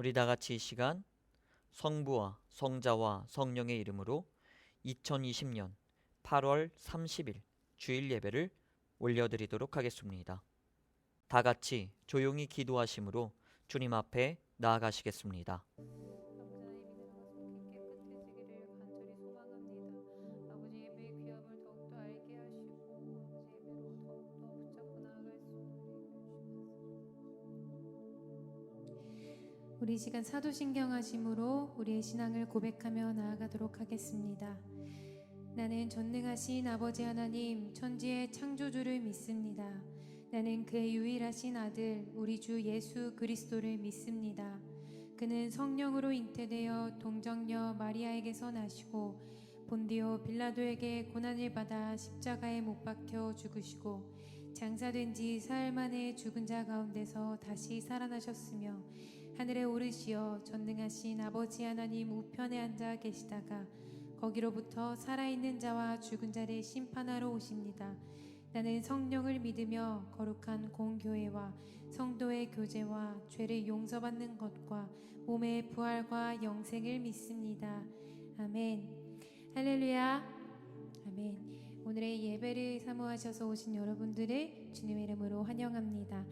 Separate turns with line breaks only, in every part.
우리 다 같이 이 시간 성부와 성자와 성령의 이름으로 2020년 8월 30일 주일 예배를 올려드리도록 하겠습니다. 다 같이 조용히 기도하심으로 주님 앞에 나아가시겠습니다.
우리 시간 사도신경 하심으로 우리의 신앙을 고백하며 나아가도록 하겠습니다. 나는 전능하신 아버지 하나님 천지의 창조주를 믿습니다. 나는 그의 유일하신 아들 우리 주 예수 그리스도를 믿습니다. 그는 성령으로 잉태되어 동정녀 마리아에게서 나시고 본디오 빌라도에게 고난을 받아 십자가에 못 박혀 죽으시고 장사된 지 사흘 만에 죽은 자 가운데서 다시 살아나셨으며 하늘에 오르시어 전능하신 아버지 하나님 우편에 앉아 계시다가 거기로부터 살아있는 자와 죽은 자를 심판하러 오십니다. 나는 성령을 믿으며 거룩한 공교회와 성도의 교제와 죄를 용서받는 것과 몸의 부활과 영생을 믿습니다. 아멘. 할렐루야. 아멘. 오늘의 예배를 사모하셔서 오신 여러분들을 주님의 이름으로 환영합니다.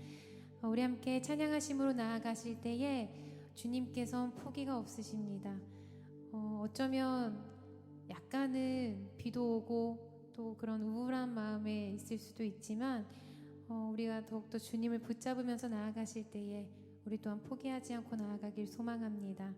우리 함께 찬양하심으로 나아가실 때에 주님께서는 포기가 없으십니다. 어쩌면 약간은 비도 오고 또 그런 우울한 마음에 있을 수도 있지만 우리가 더욱더 주님을 붙잡으면서 나아가실 때에 우리 또한 포기하지 않고 나아가길 소망합니다.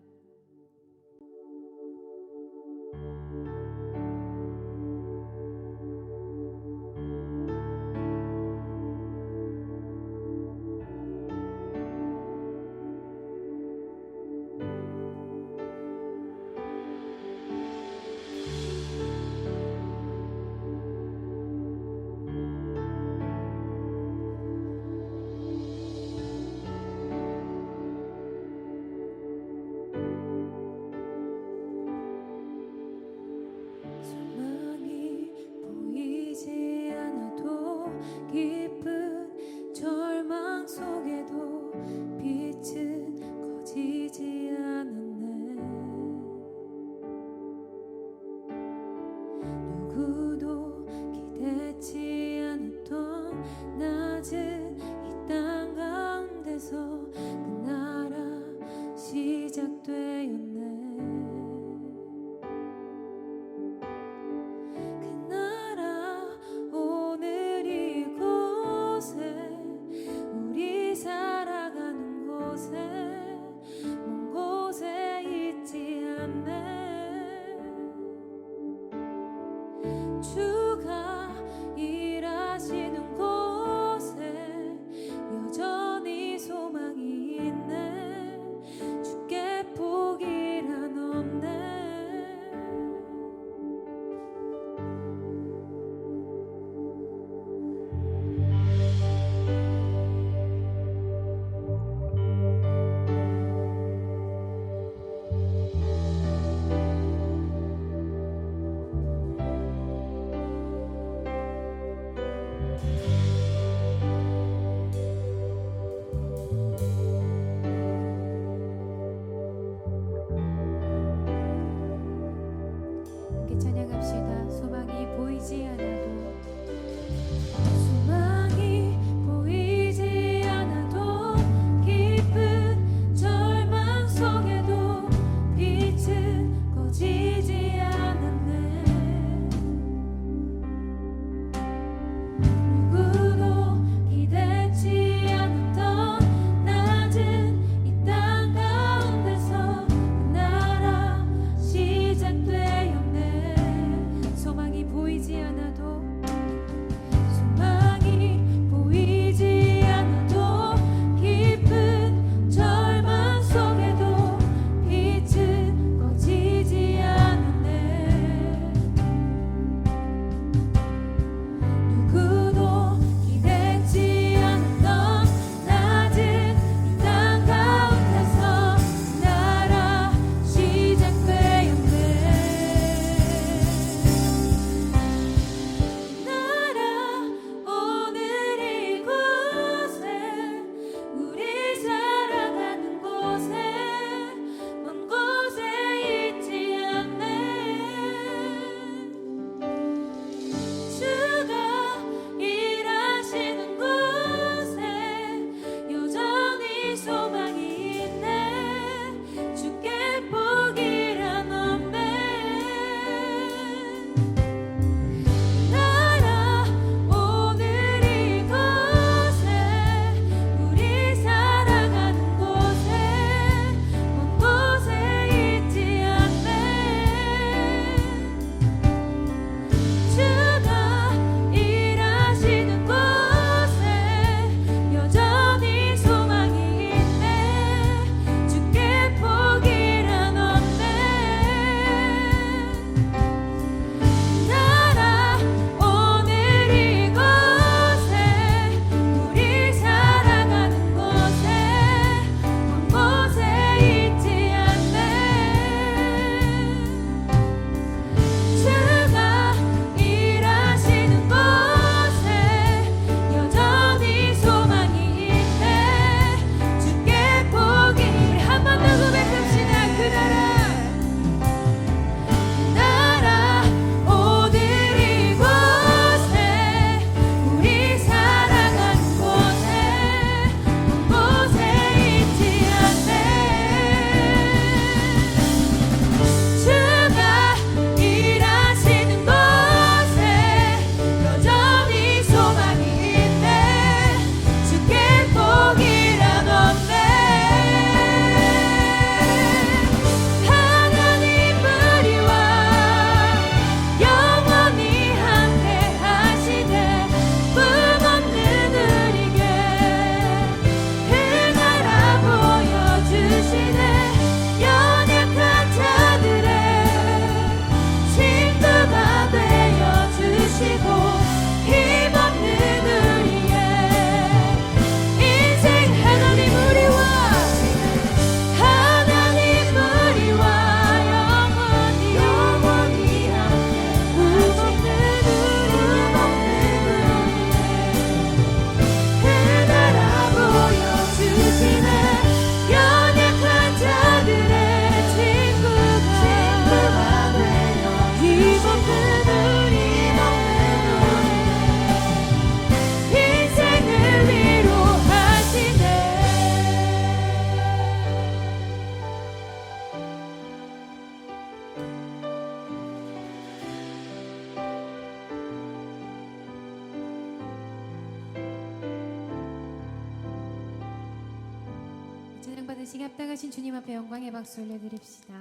받으시기 합당하신 주님 앞에 영광의 박수 올려드립시다.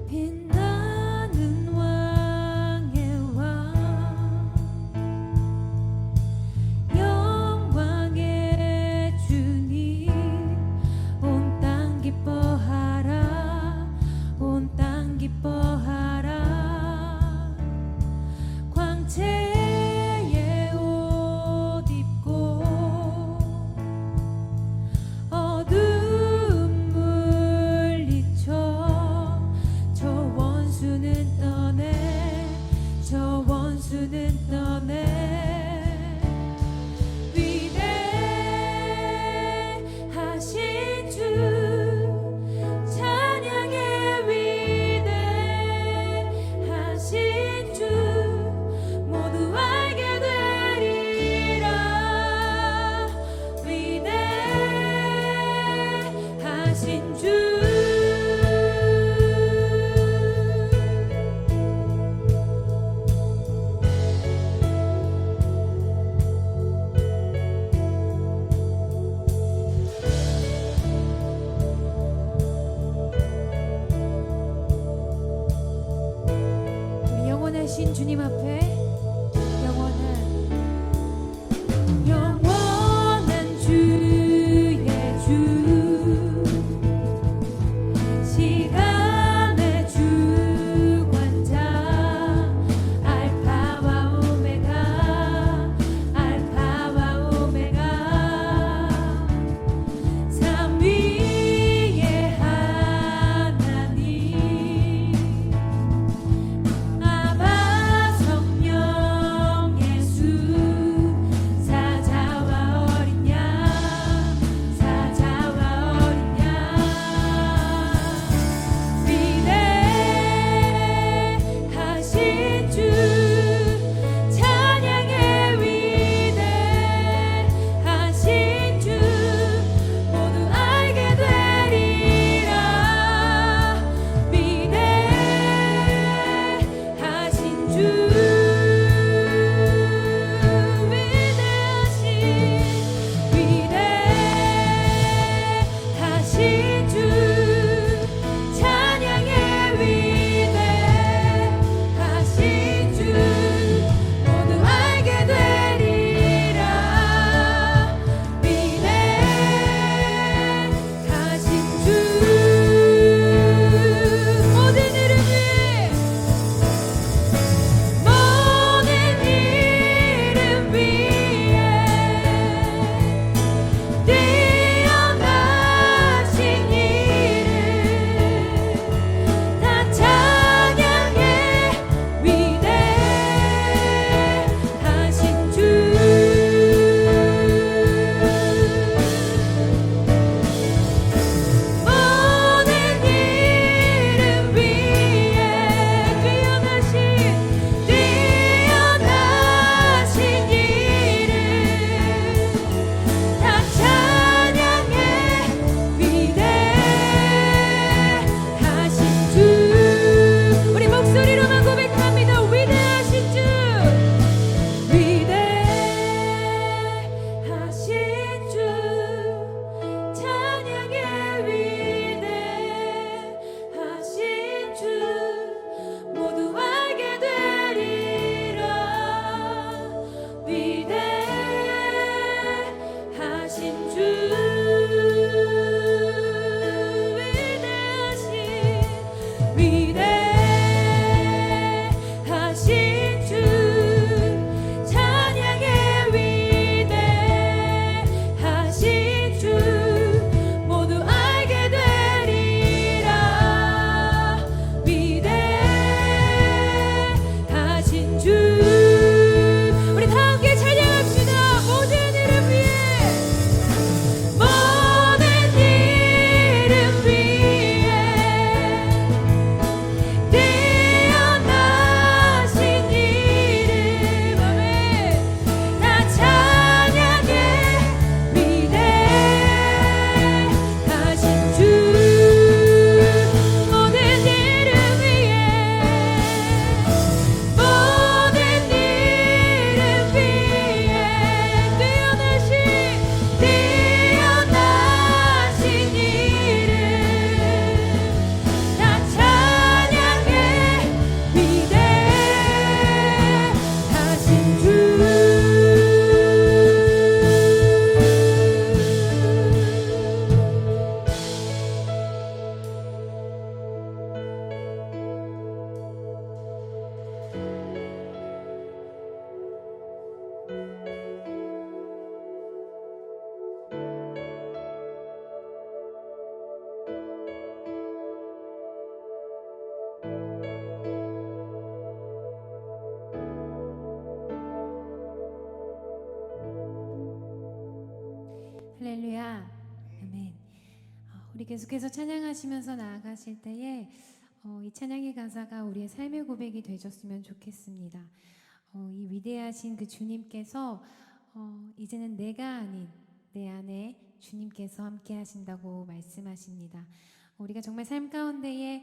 빛나는 왕의 왕, 영광의 주님, 온 땅 기뻐하라, 온 땅 기뻐하라. 광채의 옷 입고 어두움 물리쳐 저 원수는 떠내, 저 원수는 떠내. 위대하신 주 찬양의 위대하신 주 모두 알게 되리라. 위대하신 주. 우리 영원하신 주님 앞에 영원한 주의 주, 시간의 주관자, 알파와 오메가, 알파와 오메가, 삼위의 하나님, 아바 성령 계속해서 찬양하시면서 나아가실 때에 이 찬양의 가사가 우리의 삶의 고백이 되셨으면 좋겠습니다. 이 위대하신 그 주님께서 이제는 내가 아닌 내 안에 주님께서 함께 하신다고 말씀하십니다. 우리가 정말 삶 가운데에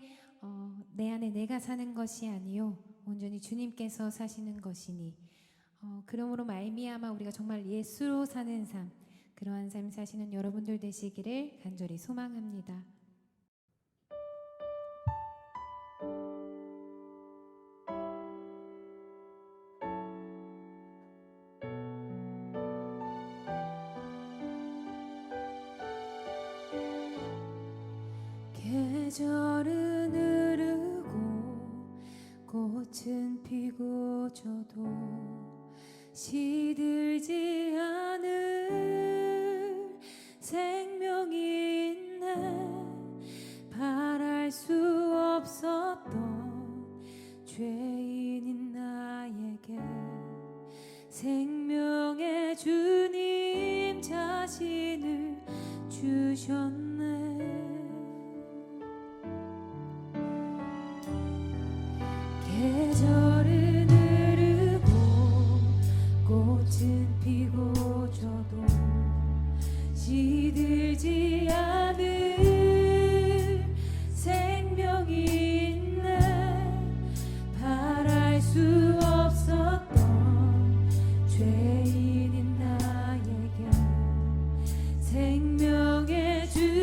내 안에 내가 사는 것이 아니요 온전히 주님께서 사시는 것이니 그러므로 말미암아 우리가 정말 예수로 사는 삶, 그러한 삶 사시는 여러분들 되시기를 간절히 소망합니다. 계절은 흐르고 꽃은 피고 져도 시들지 않을 생명이 있네. 바랄 수 없었던 죄인인 나에게 생명의 주님 자신을 주셨네. 계절은 흐르고 꽃은 피고 져도 시들지 않을 생명이 있네. 바랄 수 없었던 죄인인 나에게 생명의 주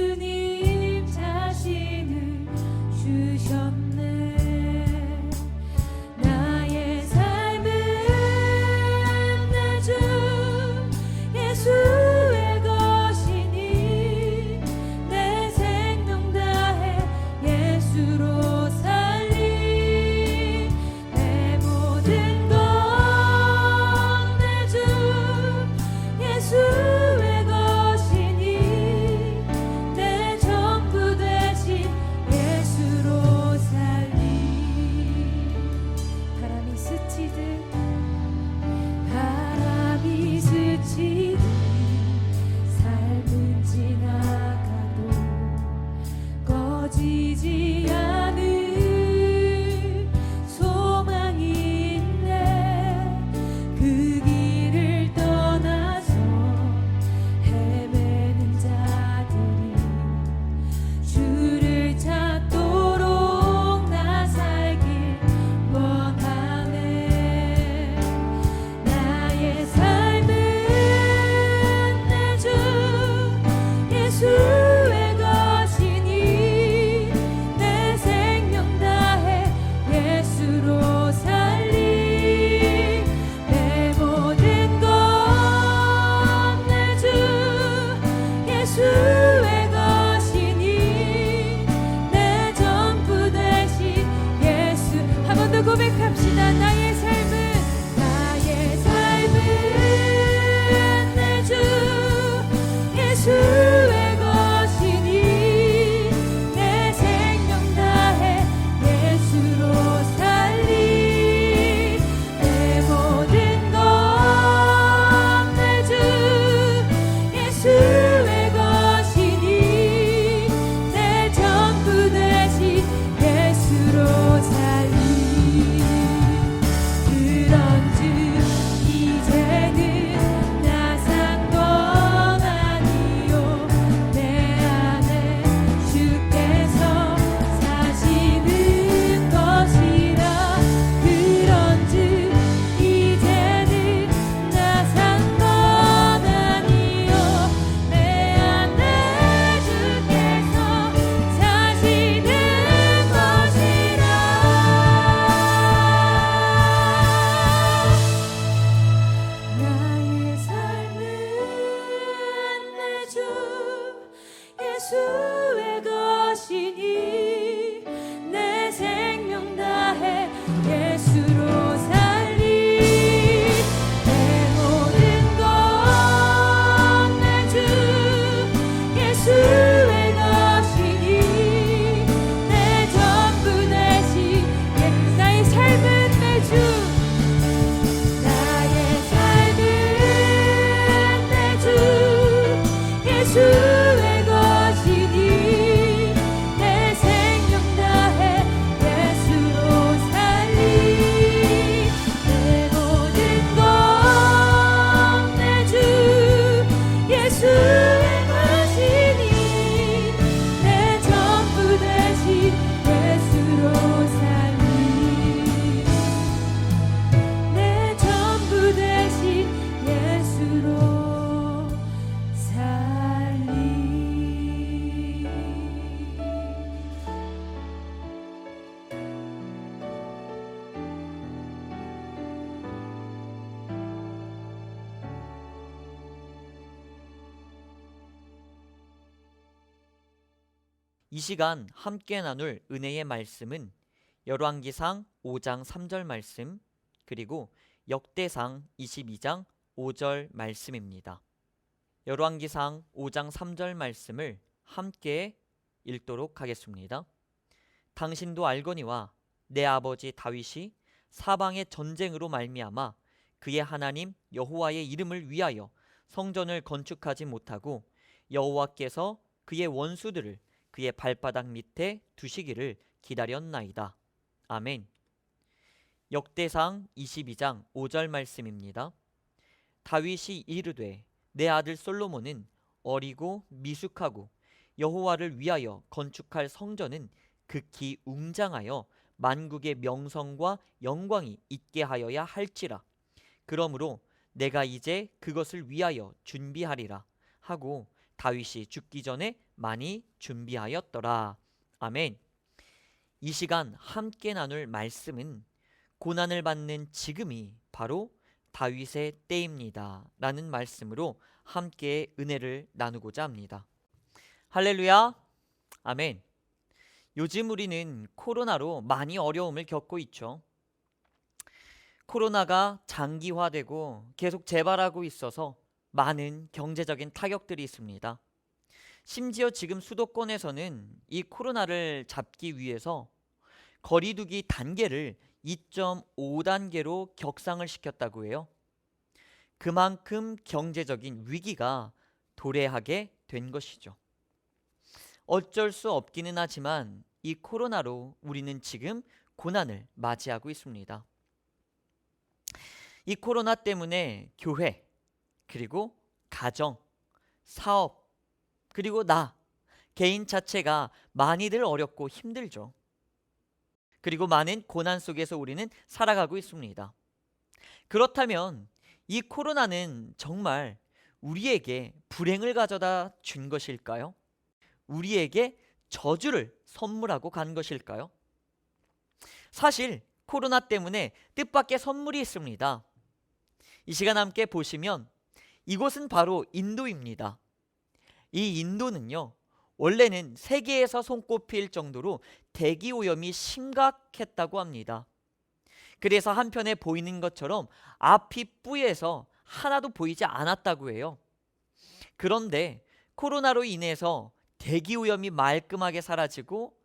이 시간 함께 나눌 은혜의 말씀은 열왕기상 5장 3절 말씀, 그리고 역대상 22장 5절 말씀입니다. 열왕기상 5장 3절 말씀을 함께 읽도록 하겠습니다. 당신도 알거니와 내 아버지 다윗이 사방의 전쟁으로 말미암아 그의 하나님 여호와의 이름을 위하여 성전을 건축하지 못하고 여호와께서 그의 원수들을 그의 발바닥 밑에 두시기를 기다렸나이다. 아멘. 역대상 22장 5절 말씀입니다. 다윗이 이르되 내 아들 솔로몬은 어리고 미숙하고 여호와를 위하여 건축할 성전은 극히 웅장하여 만국의 명성과 영광이 있게 하여야 할지라. 그러므로 내가 이제 그것을 위하여 준비하리라 하고 다윗이 죽기 전에 많이 준비하였더라. 아멘. 이 시간 함께 나눌 말씀은 고난을 받는 지금이 바로 다윗의 때입니다 라는 말씀으로 함께 은혜를 나누고자 합니다. 할렐루야. 아멘. 요즘 우리는 코로나로 많이 어려움을 겪고 있죠. 코로나가 장기화되고 계속 재발하고 있어서 많은 경제적인 타격들이 있습니다. 심지어 지금 수도권에서는 이 코로나를 잡기 위해서 거리두기 단계를 2.5단계로 격상을 시켰다고 해요. 그만큼 경제적인 위기가 도래하게 된 것이죠. 어쩔 수 없기는 하지만 이 코로나로 우리는 지금 고난을 맞이하고 있습니다. 이 코로나 때문에 교회, 그리고 가정, 사업, 그리고 개인 자체가 많이들 어렵고 힘들죠. 그리고 많은 고난 속에서 우리는 살아가고 있습니다. 그렇다면 이 코로나는 정말 우리에게 불행을 가져다 준 것일까요? 우리에게 저주를 선물하고 간 것일까요? 사실 코로나 때문에 뜻밖의 선물이 있습니다. 이 시간 함께 보시면 이곳은 바로 인도입니다. 이 인도는요, 원래는 세계에서 손꼽힐 정도로 대기 오염이 심각했다고 합니다. 그래서 한편에 보이는 것처럼 앞이 뿌예서 하나도 보이지 않았다고 해요. 그런데 코로나로 인해서 대기 오염이 말끔하게 사라지고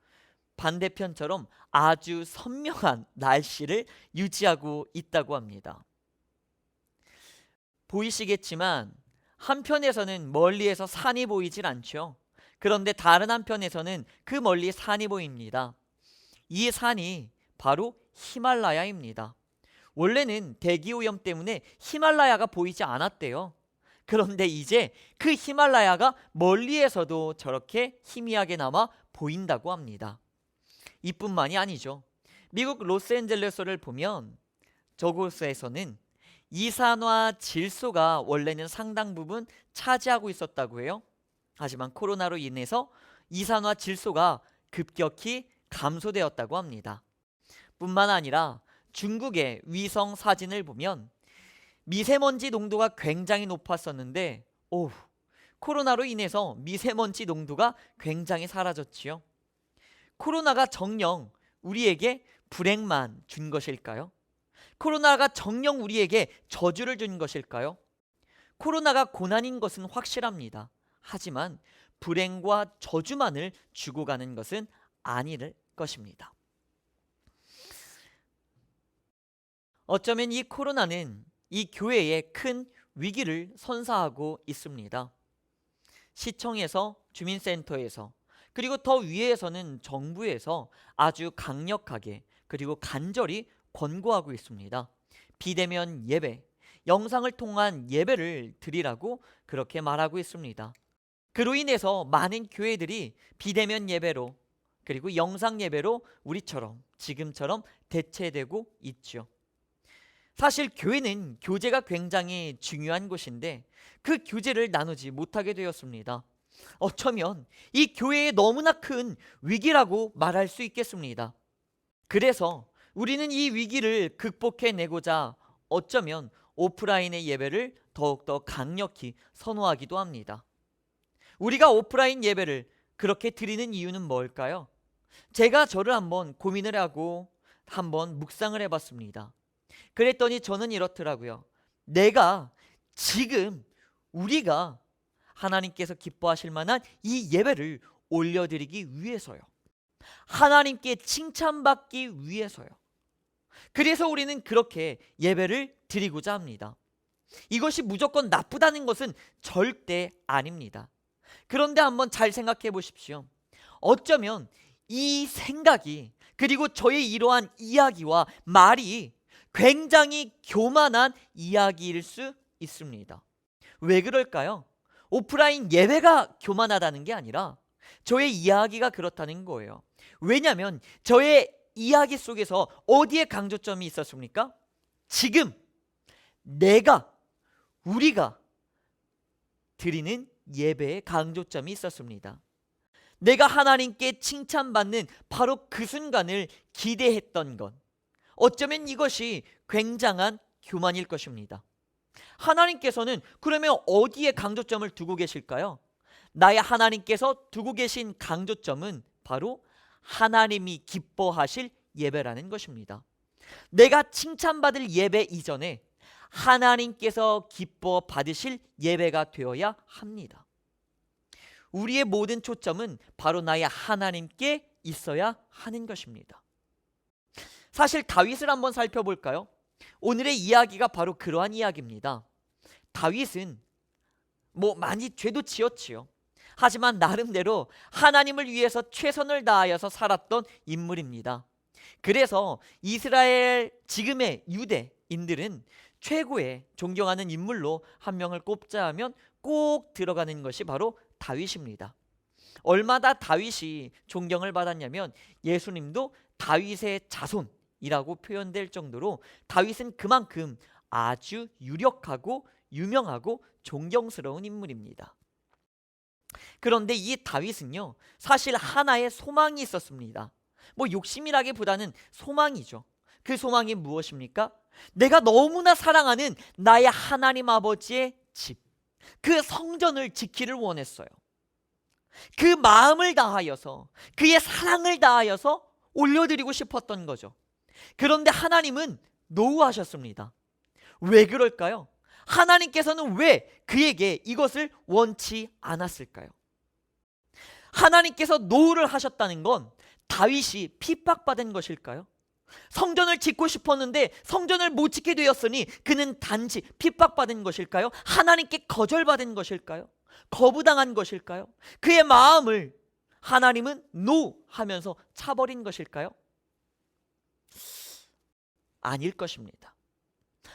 반대편처럼 아주 선명한 날씨를 유지하고 있다고 합니다. 보이시겠지만 한편에서는 멀리에서 산이 보이질 않죠. 그런데 다른 한편에서는 그 멀리 산이 보입니다. 이 산이 바로 히말라야입니다. 원래는 대기오염 때문에 히말라야가 보이지 않았대요. 그런데 이제 그 히말라야가 멀리에서도 저렇게 희미하게나마 보인다고 합니다. 이뿐만이 아니죠. 미국 로스앤젤레스를 보면 저곳에서는 이산화질소가 원래는 상당 부분 차지하고 있었다고 해요. 하지만 코로나로 인해서 이산화질소가 급격히 감소되었다고 합니다. 뿐만 아니라 중국의 위성 사진을 보면 미세먼지 농도가 굉장히 높았었는데 코로나로 인해서 미세먼지 농도가 굉장히 사라졌지요. 코로나가 정녕 우리에게 불행만 준 것일까요? 코로나가 정녕 우리에게 저주를 준 것일까요? 코로나가 고난인 것은 확실합니다. 하지만 불행과 저주만을 주고 가는 것은 아닐 것입니다. 어쩌면 이 코로나는 이 교회에 큰 위기를 선사하고 있습니다. 시청에서, 주민센터에서, 그리고 더 위에서는 정부에서 아주 강력하게 그리고 간절히 권고하고 있습니다. 비대면 예배, 영상을 통한 예배를 드리라고 그렇게 말하고 있습니다. 그로 인해서 많은 교회들이 비대면 예배로 그리고 영상 예배로 우리처럼 지금처럼 대체되고 있죠. 사실 교회는 교제가 굉장히 중요한 곳인데 그 교제를 나누지 못하게 되었습니다. 어쩌면 이 교회의 너무나 큰 위기라고 말할 수 있겠습니다. 그래서 우리는 이 위기를 극복해내고자 어쩌면 오프라인의 예배를 더욱더 강력히 선호하기도 합니다. 우리가 오프라인 예배를 그렇게 드리는 이유는 뭘까요? 제가 저를 한번 고민을 하고 한번 묵상을 해봤습니다. 그랬더니 저는 이렇더라고요. 내가 지금 우리가 하나님께서 기뻐하실 만한 이 예배를 올려드리기 위해서요. 하나님께 칭찬받기 위해서요. 그래서 우리는 그렇게 예배를 드리고자 합니다. 이것이 무조건 나쁘다는 것은 절대 아닙니다. 그런데 한번 잘 생각해 보십시오. 어쩌면 이 생각이 그리고 저의 이러한 이야기와 말이 굉장히 교만한 이야기일 수 있습니다. 왜 그럴까요? 오프라인 예배가 교만하다는 게 아니라 저의 이야기가 그렇다는 거예요. 왜냐하면 저의 이야기 속에서 어디에 강조점이 있었습니까? 지금 우리가 드리는 예배에 강조점이 있었습니다. 내가 하나님께 칭찬받는 바로 그 순간을 기대했던 것, 어쩌면 이것이 굉장한 교만일 것입니다. 하나님께서는 그러면 어디에 강조점을 두고 계실까요? 나의 하나님께서 두고 계신 강조점은 바로 하나님이 기뻐하실 예배라는 것입니다. 내가 칭찬받을 예배 이전에 하나님께서 기뻐 받으실 예배가 되어야 합니다. 우리의 모든 초점은 바로 나의 하나님께 있어야 하는 것입니다. 사실 다윗을 한번 살펴볼까요? 오늘의 이야기가 바로 그러한 이야기입니다. 다윗은 많이 죄도 지었지요. 하지만 나름대로 하나님을 위해서 최선을 다하여서 살았던 인물입니다. 그래서 이스라엘 지금의 유대인들은 최고의 존경하는 인물로 한 명을 꼽자 하면 꼭 들어가는 것이 바로 다윗입니다. 얼마나 다윗이 존경을 받았냐면 예수님도 다윗의 자손이라고 표현될 정도로 다윗은 그만큼 아주 유력하고 유명하고 존경스러운 인물입니다. 그런데 이 다윗은요, 사실 하나의 소망이 있었습니다. 욕심이라기보다는 소망이죠. 그 소망이 무엇입니까? 내가 너무나 사랑하는 나의 하나님 아버지의 집, 그 성전을 지키를 원했어요. 그 마음을 다하여서, 그의 사랑을 다하여서 올려드리고 싶었던 거죠. 그런데 하나님은 노하셨습니다. 왜 그럴까요? 하나님께서는 왜 그에게 이것을 원치 않았을까요? 하나님께서 노를 하셨다는 건 다윗이 핍박받은 것일까요? 성전을 짓고 싶었는데 성전을 못 짓게 되었으니 그는 단지 핍박받은 것일까요? 하나님께 거절받은 것일까요? 거부당한 것일까요? 그의 마음을 하나님은 노 하면서 차버린 것일까요? 아닐 것입니다.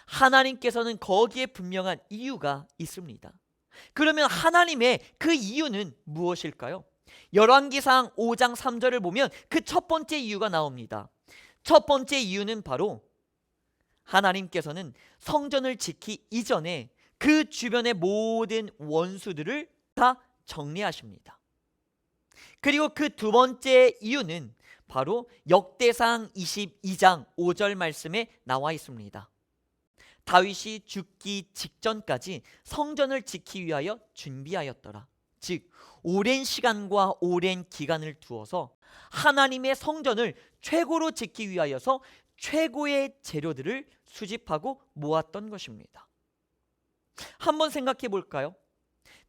하나님께서는 거기에 분명한 이유가 있습니다. 그러면 하나님의 그 이유는 무엇일까요? 열왕기상 5장 3절을 보면 그 첫 번째 이유가 나옵니다. 첫 번째 이유는 바로 하나님께서는 성전을 짓기 이전에 그 주변의 모든 원수들을 다 정리하십니다. 그리고 그 두 번째 이유는 바로 역대상 22장 5절 말씀에 나와 있습니다. 다윗이 죽기 직전까지 성전을 짓기 위하여 준비하였더라. 즉 오랜 시간과 오랜 기간을 두어서 하나님의 성전을 최고로 짓기 위하여서 최고의 재료들을 수집하고 모았던 것입니다. 한번 생각해 볼까요?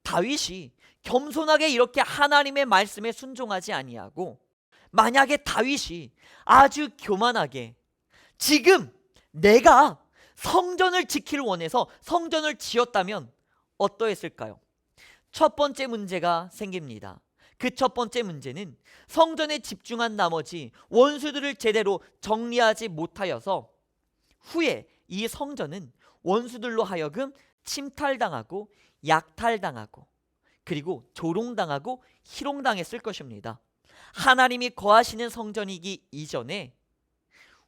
다윗이 겸손하게 이렇게 하나님의 말씀에 순종하지 아니하고 만약에 다윗이 아주 교만하게 지금 내가 성전을 지키를 원해서 성전을 지었다면 어떠했을까요? 첫 번째 문제가 생깁니다. 그 첫 번째 문제는 성전에 집중한 나머지 원수들을 제대로 정리하지 못하여서 후에 이 성전은 원수들로 하여금 침탈당하고 약탈당하고 그리고 조롱당하고 희롱당했을 것입니다. 하나님이 거하시는 성전이기 이전에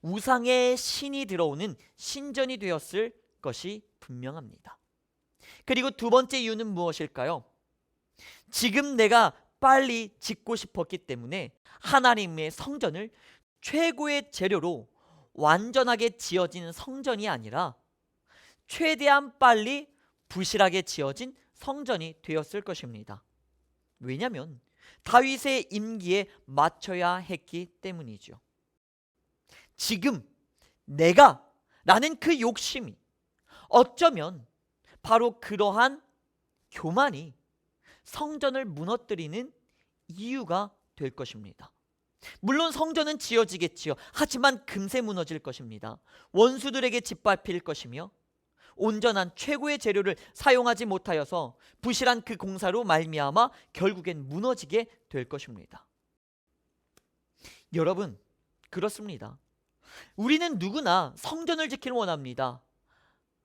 우상의 신이 들어오는 신전이 되었을 것이 분명합니다. 그리고 두 번째 이유는 무엇일까요? 지금 내가 빨리 짓고 싶었기 때문에 하나님의 성전을 최고의 재료로 완전하게 지어진 성전이 아니라 최대한 빨리 부실하게 지어진 성전이 되었을 것입니다. 왜냐하면 다윗의 임기에 맞춰야 했기 때문이죠. 지금 내가 라는 그 욕심이 어쩌면 바로 그러한 교만이 성전을 무너뜨리는 이유가 될 것입니다. 물론 성전은 지어지겠지요. 하지만 금세 무너질 것입니다. 원수들에게 짓밟힐 것이며 온전한 최고의 재료를 사용하지 못하여서 부실한 그 공사로 말미암아 결국엔 무너지게 될 것입니다. 여러분, 그렇습니다. 우리는 누구나 성전을 지키길 원합니다.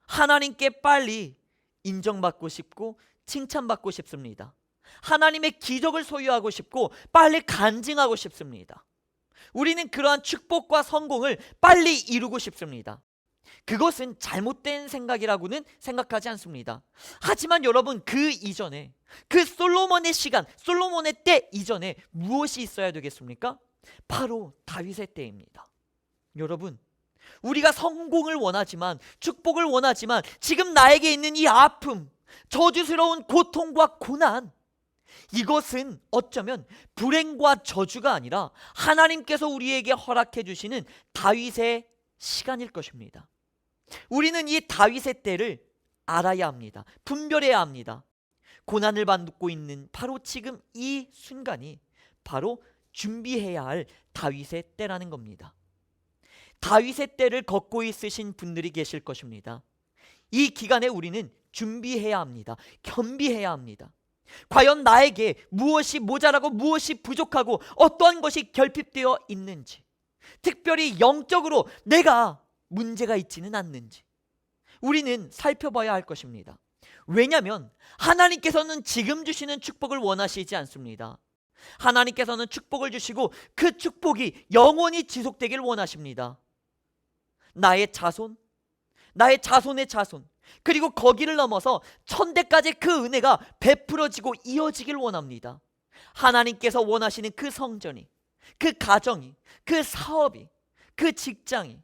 하나님께 빨리 인정받고 싶고 칭찬받고 싶습니다. 하나님의 기적을 소유하고 싶고 빨리 간증하고 싶습니다. 우리는 그러한 축복과 성공을 빨리 이루고 싶습니다. 그것은 잘못된 생각이라고는 생각하지 않습니다. 하지만 여러분, 그 이전에, 그 솔로몬의 시간, 솔로몬의 때 이전에 무엇이 있어야 되겠습니까? 바로 다윗의 때입니다. 여러분, 우리가 성공을 원하지만, 축복을 원하지만 지금 나에게 있는 이 아픔, 저주스러운 고통과 고난, 이것은 어쩌면 불행과 저주가 아니라 하나님께서 우리에게 허락해 주시는 다윗의 시간일 것입니다. 우리는 이 다윗의 때를 알아야 합니다. 분별해야 합니다. 고난을 받고 있는 바로 지금 이 순간이 바로 준비해야 할 다윗의 때라는 겁니다. 다윗의 때를 걷고 있으신 분들이 계실 것입니다. 이 기간에 우리는 준비해야 합니다. 겸비해야 합니다. 과연 나에게 무엇이 모자라고 무엇이 부족하고 어떠한 것이 결핍되어 있는지, 특별히 영적으로 내가 문제가 있지는 않는지 우리는 살펴봐야 할 것입니다. 왜냐하면 하나님께서는 지금 주시는 축복을 원하시지 않습니다. 하나님께서는 축복을 주시고 그 축복이 영원히 지속되길 원하십니다. 나의 자손, 나의 자손의 자손, 그리고 거기를 넘어서 천대까지 그 은혜가 베풀어지고 이어지길 원합니다. 하나님께서 원하시는 그 성전이, 그 가정이, 그 사업이, 그 직장이,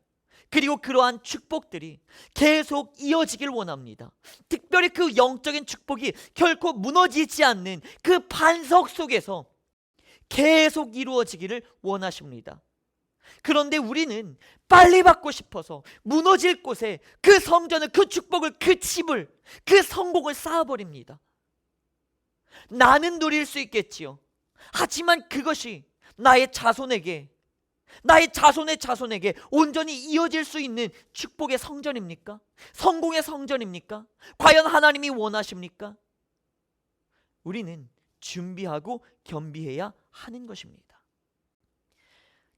그리고 그러한 축복들이 계속 이어지길 원합니다. 특별히 그 영적인 축복이 결코 무너지지 않는 그 반석 속에서 계속 이루어지기를 원하십니다. 그런데 우리는 빨리 받고 싶어서 무너질 곳에 그 성전을, 그 축복을, 그 집을, 그 성공을 쌓아버립니다. 나는 누릴 수 있겠지요. 하지만 그것이 나의 자손에게, 나의 자손의 자손에게 온전히 이어질 수 있는 축복의 성전입니까? 성공의 성전입니까? 과연 하나님이 원하십니까? 우리는 준비하고 겸비해야 하는 것입니다.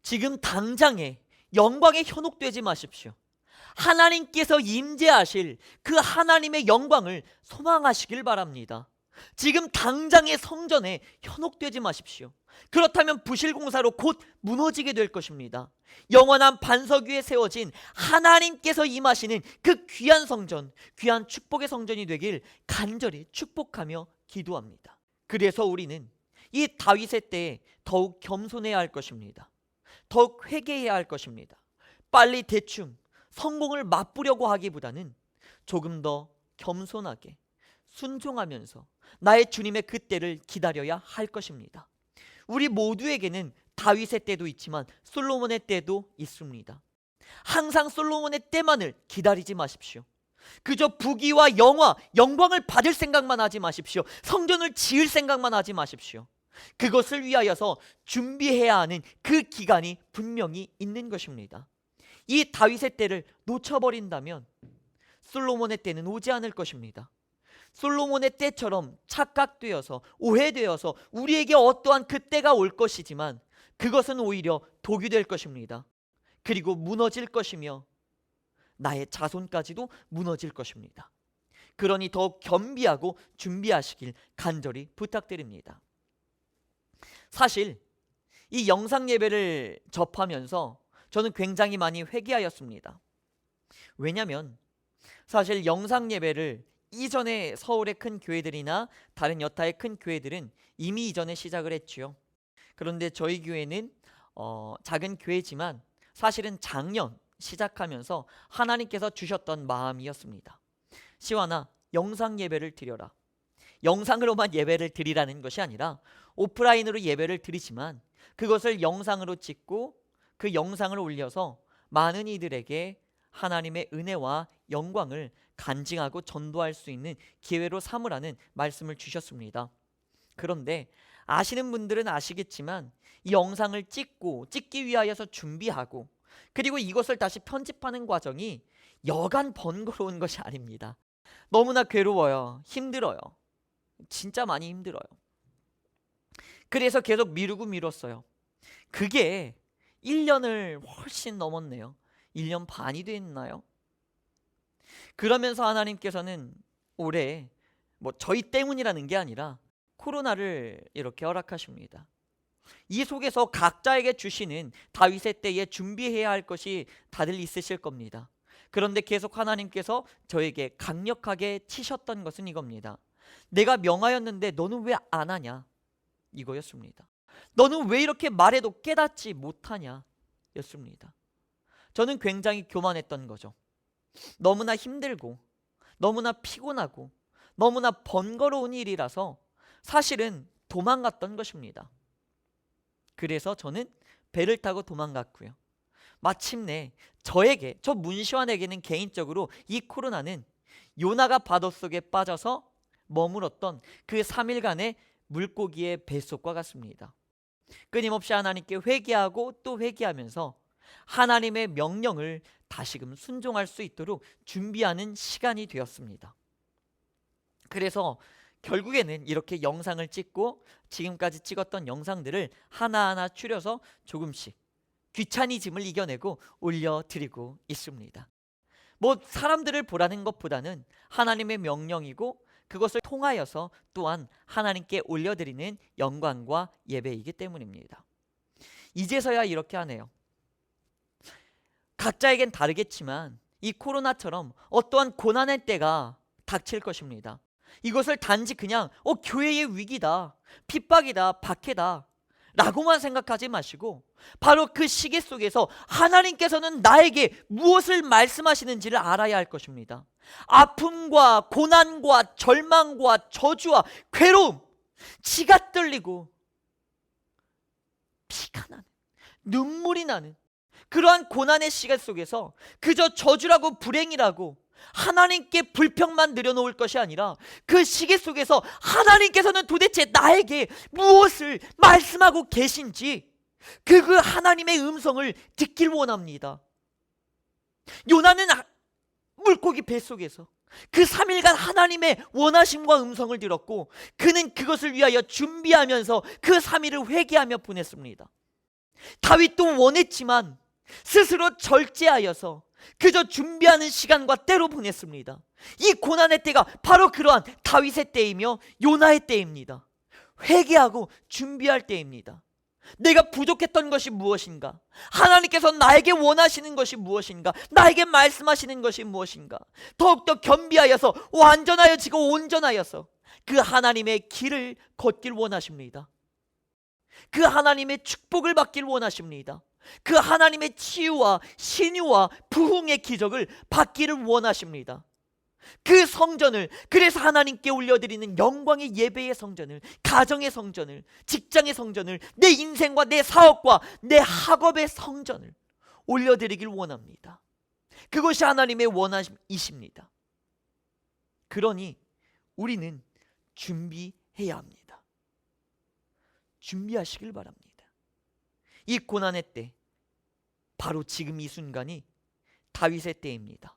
지금 당장에 영광에 현혹되지 마십시오. 하나님께서 임재하실 그 하나님의 영광을 소망하시길 바랍니다. 지금 당장의 성전에 현혹되지 마십시오. 그렇다면 부실공사로 곧 무너지게 될 것입니다. 영원한 반석 위에 세워진 하나님께서 임하시는 그 귀한 성전, 귀한 축복의 성전이 되길 간절히 축복하며 기도합니다. 그래서 우리는 이 다윗의 때에 더욱 겸손해야 할 것입니다. 더욱 회개해야 할 것입니다. 빨리 대충 성공을 맛보려고 하기보다는 조금 더 겸손하게 순종하면서 나의 주님의 그 때를 기다려야 할 것입니다. 우리 모두에게는 다윗의 때도 있지만 솔로몬의 때도 있습니다. 항상 솔로몬의 때만을 기다리지 마십시오. 그저 부귀와 영광을 받을 생각만 하지 마십시오. 성전을 지을 생각만 하지 마십시오. 그것을 위하여서 준비해야 하는 그 기간이 분명히 있는 것입니다. 이 다윗의 때를 놓쳐버린다면 솔로몬의 때는 오지 않을 것입니다. 솔로몬의 때처럼 착각되어서 오해되어서 우리에게 어떠한 그 때가 올 것이지만 그것은 오히려 독이 될 것입니다. 그리고 무너질 것이며 나의 자손까지도 무너질 것입니다. 그러니 더욱 겸비하고 준비하시길 간절히 부탁드립니다. 사실 이 영상 예배를 접하면서 저는 굉장히 많이 회개하였습니다. 왜냐하면 사실 영상 예배를 이전에 서울의 큰 교회들이나 다른 여타의 큰 교회들은 이미 이전에 시작을 했지요. 그런데 저희 교회는 작은 교회지만 사실은 작년 시작하면서 하나님께서 주셨던 마음이었습니다. 시완아, 영상 예배를 드려라. 영상으로만 예배를 드리라는 것이 아니라 오프라인으로 예배를 드리지만 그것을 영상으로 찍고 그 영상을 올려서 많은 이들에게 하나님의 은혜와 영광을 간증하고 전도할 수 있는 기회로 삼으라는 말씀을 주셨습니다. 그런데 아시는 분들은 아시겠지만 이 영상을 찍기 위하여서 준비하고 그리고 이것을 다시 편집하는 과정이 여간 번거로운 것이 아닙니다. 너무나 괴로워요. 힘들어요. 진짜 많이 힘들어요. 그래서 계속 미루고 미뤘어요. 그게 1년을 훨씬 넘었네요. 1년 반이 됐나요? 그러면서 하나님께서는 올해 저희 때문이라는 게 아니라 코로나를 이렇게 허락하십니다. 이 속에서 각자에게 주시는 다윗의 때에 준비해야 할 것이 다들 있으실 겁니다. 그런데 계속 하나님께서 저에게 강력하게 치셨던 것은 이겁니다. 내가 명하였는데 너는 왜 안 하냐? 이거였습니다. 너는 왜 이렇게 말해도 깨닫지 못하냐? 였습니다. 저는 굉장히 교만했던 거죠. 너무나 힘들고 너무나 피곤하고 너무나 번거로운 일이라서 사실은 도망갔던 것입니다. 그래서 저는 배를 타고 도망갔고요. 마침내 저 문시환에게는 개인적으로 이 코로나는 요나가 바닷 속에 빠져서 머물었던 그 3일간의 물고기의 뱃속과 같습니다. 끊임없이 하나님께 회개하고 또 회개하면서 하나님의 명령을 다시금 순종할 수 있도록 준비하는 시간이 되었습니다. 그래서 결국에는 이렇게 영상을 찍고 지금까지 찍었던 영상들을 하나하나 추려서 조금씩 귀차니즘을 이겨내고 올려드리고 있습니다. 사람들을 보라는 것보다는 하나님의 명령이고 그것을 통하여서 또한 하나님께 올려드리는 영광과 예배이기 때문입니다. 이제서야 이렇게 하네요. 각자에겐 다르겠지만 이 코로나처럼 어떠한 고난의 때가 닥칠 것입니다. 이것을 단지 그냥 교회의 위기다, 핍박이다, 박해다 라고만 생각하지 마시고 바로 그 시기 속에서 하나님께서는 나에게 무엇을 말씀하시는지를 알아야 할 것입니다. 아픔과 고난과 절망과 저주와 괴로움, 지가 떨리고 피가 나는, 눈물이 나는 그러한 고난의 시간 속에서 그저 저주라고 불행이라고 하나님께 불평만 늘여놓을 것이 아니라 그 시기 속에서 하나님께서는 도대체 나에게 무엇을 말씀하고 계신지 그 하나님의 음성을 듣길 원합니다. 요나는 물고기 뱃속에서 그 3일간 하나님의 원하심과 음성을 들었고 그는 그것을 위하여 준비하면서 그 3일을 회개하며 보냈습니다. 다윗도 원했지만 스스로 절제하여서 그저 준비하는 시간과 때로 보냈습니다. 이 고난의 때가 바로 그러한 다윗의 때이며 요나의 때입니다. 회개하고 준비할 때입니다. 내가 부족했던 것이 무엇인가? 하나님께서 나에게 원하시는 것이 무엇인가? 나에게 말씀하시는 것이 무엇인가? 더욱더 겸비하여서 완전하여지고 온전하여서 그 하나님의 길을 걷길 원하십니다. 그 하나님의 축복을 받길 원하십니다. 그 하나님의 치유와 신유와 부흥의 기적을 받기를 원하십니다. 그 성전을, 그래서 하나님께 올려드리는 영광의 예배의 성전을, 가정의 성전을, 직장의 성전을, 내 인생과 내 사업과 내 학업의 성전을 올려드리길 원합니다. 그것이 하나님의 원하심이십니다. 그러니 우리는 준비해야 합니다. 준비하시길 바랍니다. 이 고난의 때, 바로 지금 이 순간이 다윗의 때입니다.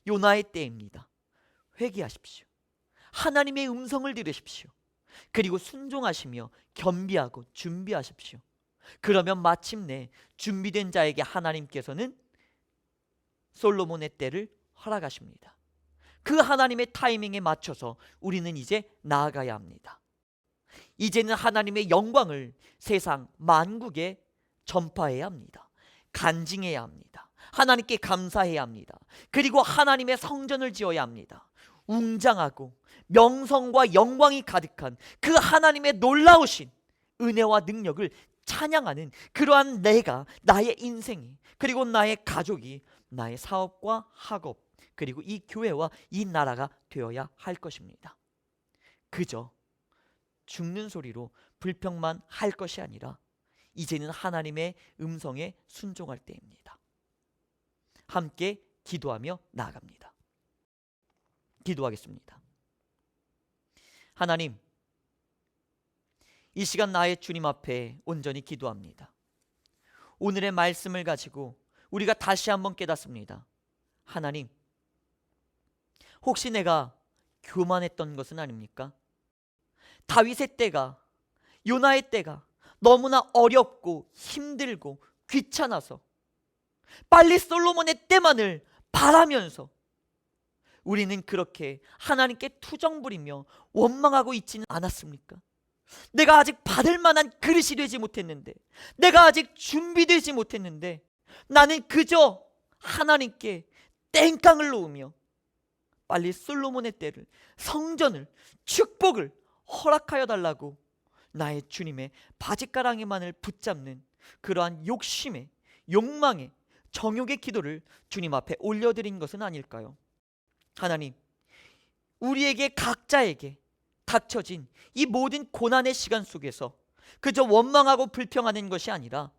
요나의 때입니다. 회개하십시오. 하나님의 음성을 들으십시오. 그리고 순종하시며 겸비하고 준비하십시오. 그러면 마침내 준비된 자에게 하나님께서는 솔로몬의 때를 허락하십니다. 그 하나님의 타이밍에 맞춰서 우리는 이제 나아가야 합니다. 이제는 하나님의 영광을 세상 만국에 전파해야 합니다. 간증해야 합니다. 하나님께 감사해야 합니다. 그리고 하나님의 성전을 지어야 합니다. 웅장하고 명성과 영광이 가득한 그 하나님의 놀라우신 은혜와 능력을 찬양하는 그러한 내가, 나의 인생이, 그리고 나의 가족이, 나의 사업과 학업, 그리고 이 교회와 이 나라가 되어야 할 것입니다. 그저 죽는 소리로 불평만 할 것이 아니라 이제는 하나님의 음성에 순종할 때입니다. 함께 기도하며 나아갑니다. 기도하겠습니다. 하나님, 이 시간 나의 주님 앞에 온전히 기도합니다. 오늘의 말씀을 가지고 우리가 다시 한번 깨닫습니다. 하나님, 혹시 내가 교만했던 것은 아닙니까? 다윗의 때가, 요나의 때가 너무나 어렵고 힘들고 귀찮아서 빨리 솔로몬의 때만을 바라면서 우리는 그렇게 하나님께 투정 부리며 원망하고 있지는 않았습니까? 내가 아직 받을 만한 그릇이 되지 못했는데, 내가 아직 준비되지 못했는데, 나는 그저 하나님께 땡깡을 놓으며 빨리 솔로몬의 때를, 성전을, 축복을 허락하여 달라고 나의 주님의 바짓가랑이만을 붙잡는 그러한 욕심의, 욕망의, 정욕의 기도를 주님 앞에 올려드린 것은 아닐까요? 하나님, 우리에게 각자에게 닥쳐진 이 모든 고난의 시간 속에서 그저 원망하고 불평하는 것이 아니라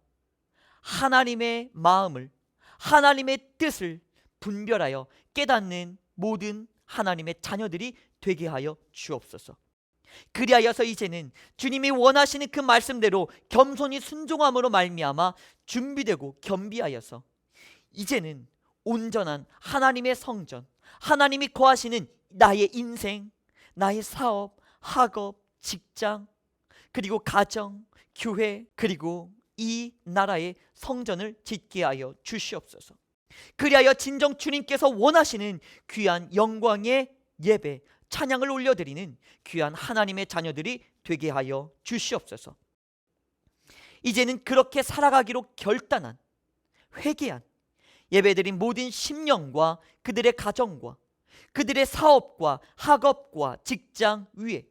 하나님의 마음을, 하나님의 뜻을 분별하여 깨닫는 모든 하나님의 자녀들이 되게 하여 주옵소서. 그리하여서 이제는 주님이 원하시는 그 말씀대로 겸손히 순종함으로 말미암아 준비되고 겸비하여서 이제는 온전한 하나님의 성전, 하나님이 거하시는 나의 인생, 나의 사업, 학업, 직장, 그리고 가정, 교회, 그리고 이 나라의 성전을 짓게 하여 주시옵소서. 그리하여 진정 주님께서 원하시는 귀한 영광의 예배, 찬양을 올려드리는 귀한 하나님의 자녀들이 되게 하여 주시옵소서. 이제는 그렇게 살아가기로 결단한, 회개한, 예배드린 모든 심령과 그들의 가정과 그들의 사업과 학업과 직장 위에,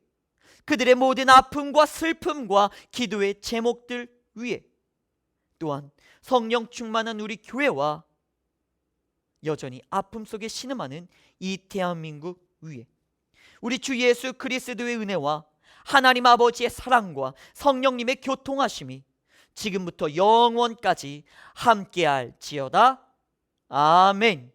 그들의 모든 아픔과 슬픔과 기도의 제목들 위에, 또한 성령 충만한 우리 교회와 여전히 아픔 속에 신음하는 이 대한민국 위에 우리 주 예수 그리스도의 은혜와 하나님 아버지의 사랑과 성령님의 교통하심이 지금부터 영원까지 함께할지어다. 아멘.